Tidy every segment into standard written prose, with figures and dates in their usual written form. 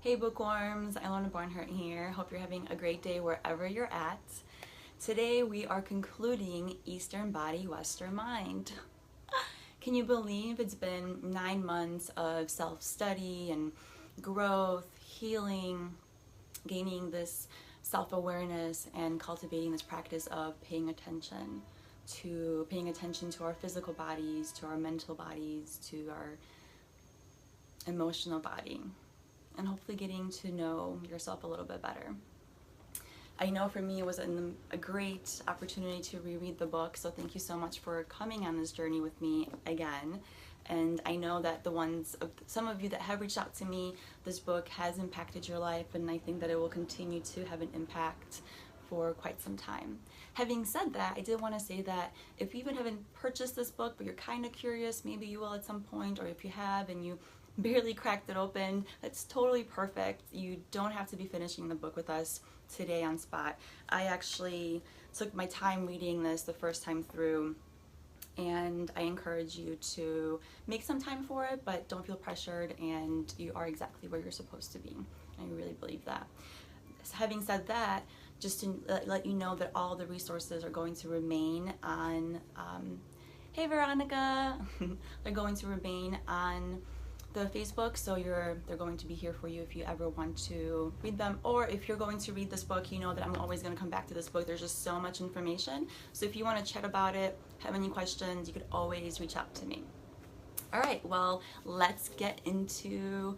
Hey bookworms, Ilona Barnhart here. Hope you're having a great day wherever you're at. Today we are concluding Eastern Body, Western Mind. Can you believe it's been 9 months of self-study and growth, healing, gaining this self-awareness and cultivating this practice of paying attention to our physical bodies, to our mental bodies, to our emotional body, and hopefully getting to know yourself a little bit better. I know for me it was a great opportunity to reread the book, so thank you so much for coming on this journey with me again. And I know that some of you that have reached out to me, this book has impacted your life, and I think that it will continue to have an impact for quite some time. Having said that, I did want to say that if you even haven't purchased this book, but you're kind of curious, maybe you will at some point, or if you have and you barely cracked it open, that's totally perfect. You don't have to be finishing the book with us today on spot. I actually took my time reading this the first time through, and I encourage you to make some time for it, but don't feel pressured, and you are exactly where you're supposed to be. I really believe that. So having said that, just to let you know that all the resources are going to remain on, hey Veronica, they're going to remain on the Facebook, so they're going to be here for you if you ever want to read them, or if you're going to read this book, you know that I'm always going to come back to this book. There's just so much information, so if you want to chat about it, have any questions, you could always reach out to me. All right, well, let's get into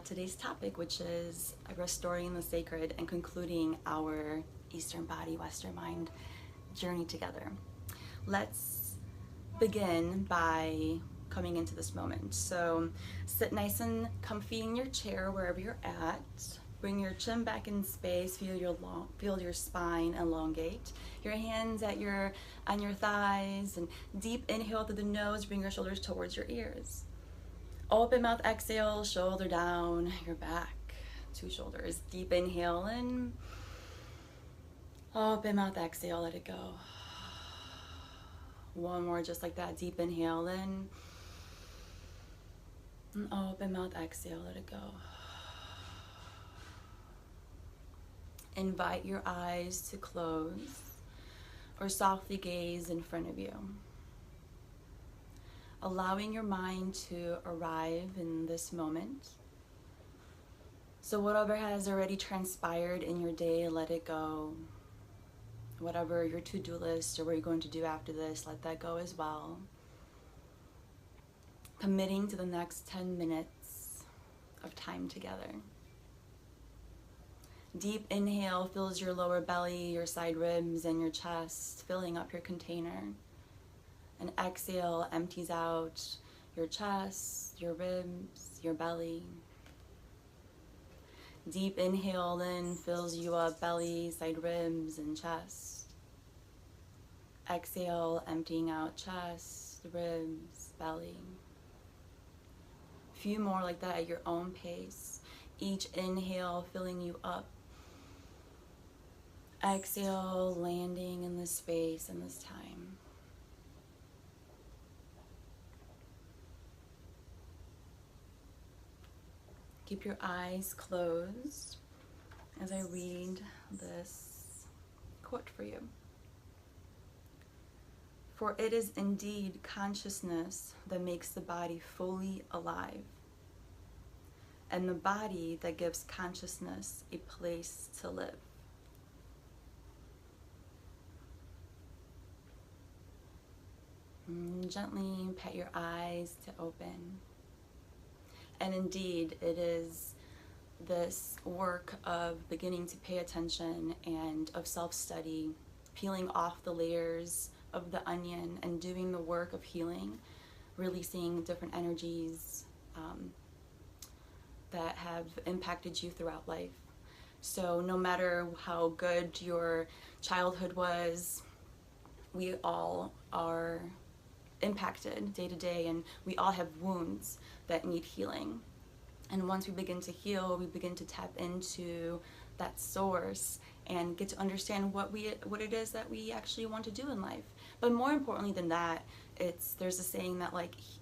today's topic, which is restoring the sacred and concluding our Eastern Body, Western Mind journey together. Let's begin by coming into this moment. So sit nice and comfy in your chair wherever you're at. Bring your chin back in space. Feel your spine elongate. Your hands on your thighs, and deep inhale through the nose. Bring your shoulders towards your ears. Open mouth, exhale, shoulder down, your back, 2 shoulders. Deep inhale in. Open mouth, exhale, let it go. One more just like that. Deep inhale in. And open mouth, exhale, let it go. Invite your eyes to close or softly gaze in front of you. Allowing your mind to arrive in this moment. So whatever has already transpired in your day, let it go. Whatever your to-do list or what you're going to do after this, let that go as well. Committing to the next 10 minutes of time together. Deep inhale fills your lower belly, your side ribs, and your chest, filling up your container. And exhale empties out your chest, your ribs, your belly. Deep inhale in fills you up, belly, side ribs, and chest. Exhale, emptying out chest, ribs, belly. Few more like that at your own pace. Each inhale filling you up. Exhale, landing in this space and this time. Keep your eyes closed as I read this quote for you. For it is indeed consciousness that makes the body fully alive, and the body that gives consciousness a place to live. Gently pet your eyes to open. And indeed, it is this work of beginning to pay attention and of self-study, peeling off the layers of the onion and doing the work of healing, releasing different energies that have impacted you throughout life. So no matter how good your childhood was, we all are impacted day to day, and we all have wounds that need healing. And once we begin to heal, we begin to tap into that source and get to understand what it is that we actually want to do in life. But more importantly than that, there's a saying that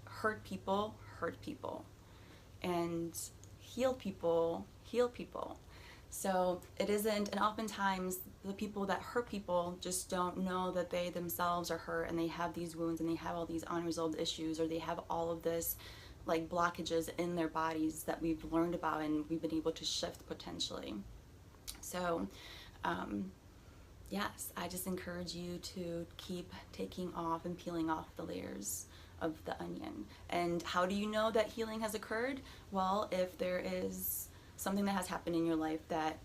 hurt people, and heal people heal people. So it isn't, and oftentimes the people that hurt people just don't know that they themselves are hurt, and they have these wounds, and they have all these unresolved issues, or they have all of this like blockages in their bodies that we've learned about and we've been able to shift potentially. So yes, I just encourage you to keep taking off and peeling off the layers of the onion. And how do you know that healing has occurred? Well, if there is something that has happened in your life that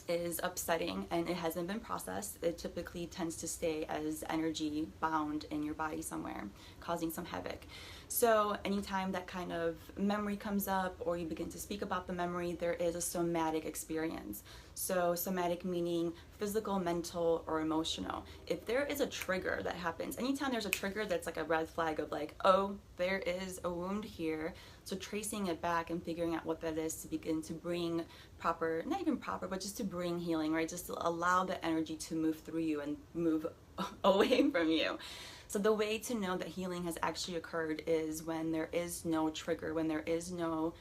is upsetting and it hasn't been processed, it typically tends to stay as energy bound in your body somewhere, causing some havoc. So anytime that kind of memory comes up, or you begin to speak about the memory, there is a somatic experience. So somatic meaning physical, mental, or emotional. If there is a trigger that happens, anytime there's a trigger that's like a red flag of like, oh, there is a wound here. So tracing it back and figuring out what that is to begin to bring proper, not even proper, but just to bring healing, right? Just to allow the energy to move through you and move away from you. So the way to know that healing has actually occurred is when there is no trigger, when there is no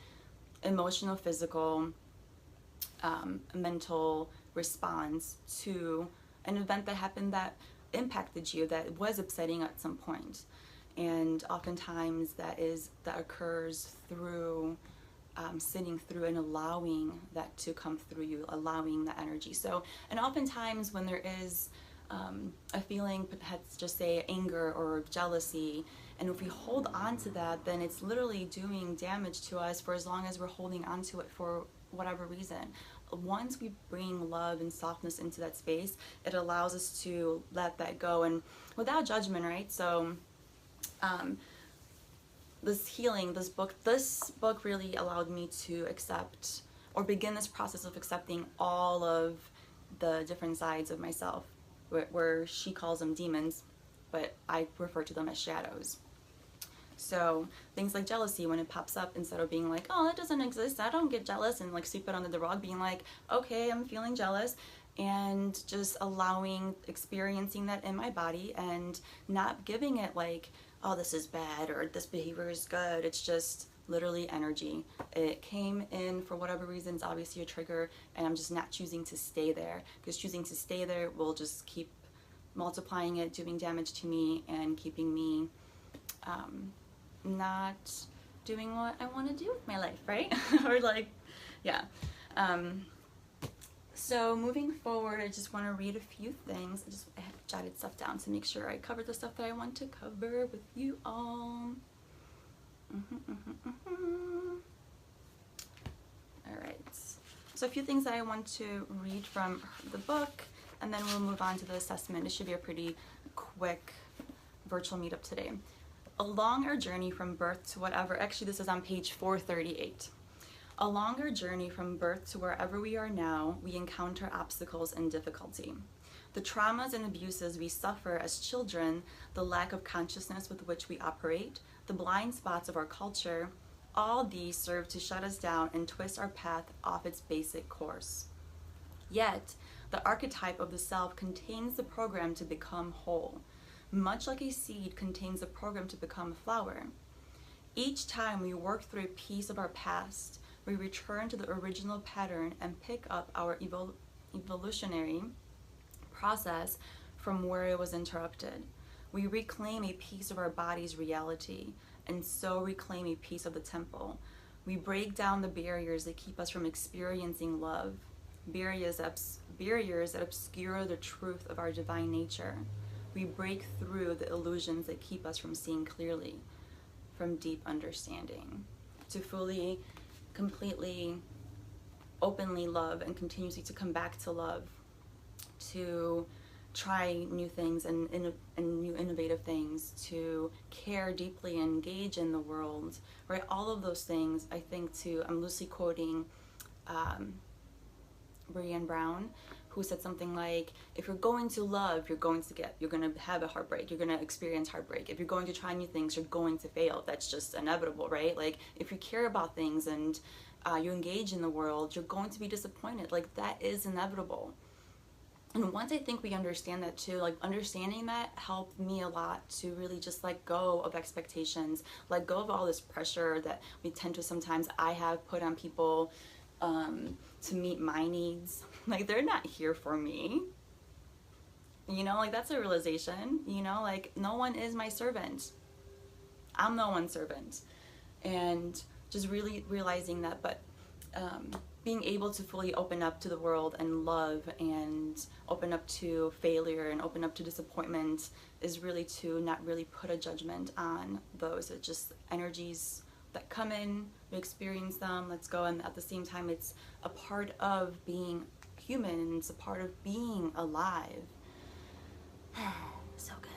emotional, physical, mental response to an event that happened that impacted you, that was upsetting at some point. And oftentimes that occurs through sitting through and allowing that to come through you, allowing the energy. So, and oftentimes when there is a feeling, let's just say anger or jealousy, and if we hold on to that, then it's literally doing damage to us for as long as we're holding on to it for whatever reason. Once we bring love and softness into that space, it allows us to let that go, and without judgment, right? So this healing, this book really allowed me to accept, or begin this process of accepting all of the different sides of myself, where she calls them demons, but I refer to them as shadows. So things like jealousy, when it pops up, instead of being like, oh, that doesn't exist, I don't get jealous, and like sweep it under the rug, being like, okay, I'm feeling jealous, and just experiencing that in my body, and not giving it like, oh, this is bad, or this behavior is good. It's just literally energy. It came in for whatever reason. It's obviously a trigger, and I'm just not choosing to stay there, because choosing to stay there will just keep multiplying it, doing damage to me, and keeping me not doing what I want to do with my life, right? Or like, yeah. So moving forward, I just want to read a few things. I have jotted stuff down to make sure I cover the stuff that I want to cover with you all. All right. So a few things that I want to read from the book, and then we'll move on to the assessment. It should be a pretty quick virtual meetup today. Along our journey from birth to whatever, actually this is on page 438. Along our journey from birth to wherever we are now, we encounter obstacles and difficulty. The traumas and abuses we suffer as children, the lack of consciousness with which we operate, the blind spots of our culture, all these serve to shut us down and twist our path off its basic course. Yet, the archetype of the self contains the program to become whole, much like a seed contains the program to become a flower. Each time we work through a piece of our past, we return to the original pattern and pick up our evolutionary process from where it was interrupted. We reclaim a piece of our body's reality, and so reclaim a piece of the temple. We break down the barriers that keep us from experiencing love, barriers that obscure the truth of our divine nature. We break through the illusions that keep us from seeing clearly, from deep understanding, to fully, completely, openly love, and continuously to come back to love, to try new things and new innovative things, to care deeply and engage in the world, right? All of those things, I think, I'm loosely quoting Brené Brown, who said something like, if you're going to love, you're going to have a heartbreak, you're going to experience heartbreak. If you're going to try new things, you're going to fail. That's just inevitable, right? Like, if you care about things and you engage in the world, you're going to be disappointed. Like, that is inevitable. And once I think we understand that too, like understanding that helped me a lot to really just let go of expectations, let go of all this pressure that we tend to sometimes I have put on people to meet my needs. Like, they're not here for me. You know, like, that's a realization, you know, like, no one is my servant. I'm no one's servant. And just really realizing that, but being able to fully open up to the world and love and open up to failure and open up to disappointment is really to not really put a judgment on those. It's just energies that come in, we experience them, let's go, and at the same time it's a part of being human and it's a part of being alive. So good.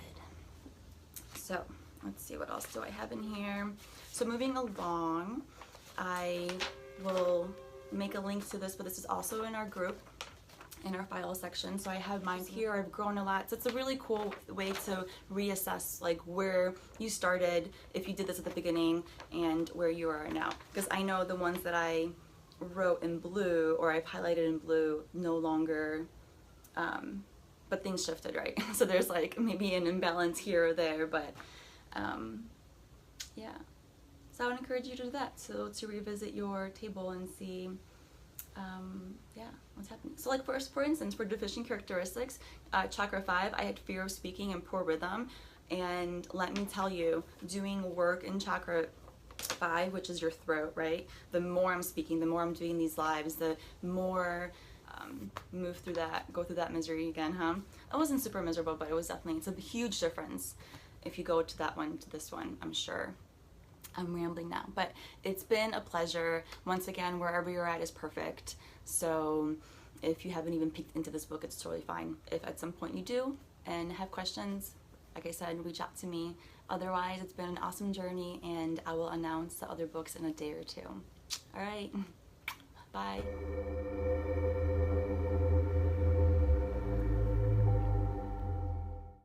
So let's see, what else do I have in here? So moving along, I will make a link to this, but this is also in our group, in our file section. So I have mine here. I've grown a lot. So it's a really cool way to reassess like where you started, if you did this at the beginning, and where you are now. Because I know the ones that I wrote in blue, or I've highlighted in blue, no longer, but things shifted, right? So there's like maybe an imbalance here or there, but yeah. So I would encourage you to do that, so to revisit your table and see, yeah, what's happening. So like for instance, for deficient characteristics, Chakra 5, I had fear of speaking and poor rhythm, and let me tell you, doing work in Chakra 5, which is your throat, right? The more I'm speaking, the more I'm doing these lives, the more go through that misery again, huh? I wasn't super miserable, but it's a huge difference if you go to that one to this one, I'm sure. I'm rambling now, but it's been a pleasure. Once again, wherever you're at is perfect. So if you haven't even peeked into this book, it's totally fine. If at some point you do and have questions, like I said, reach out to me. Otherwise, it's been an awesome journey, and I will announce the other books in a day or two. All right, bye.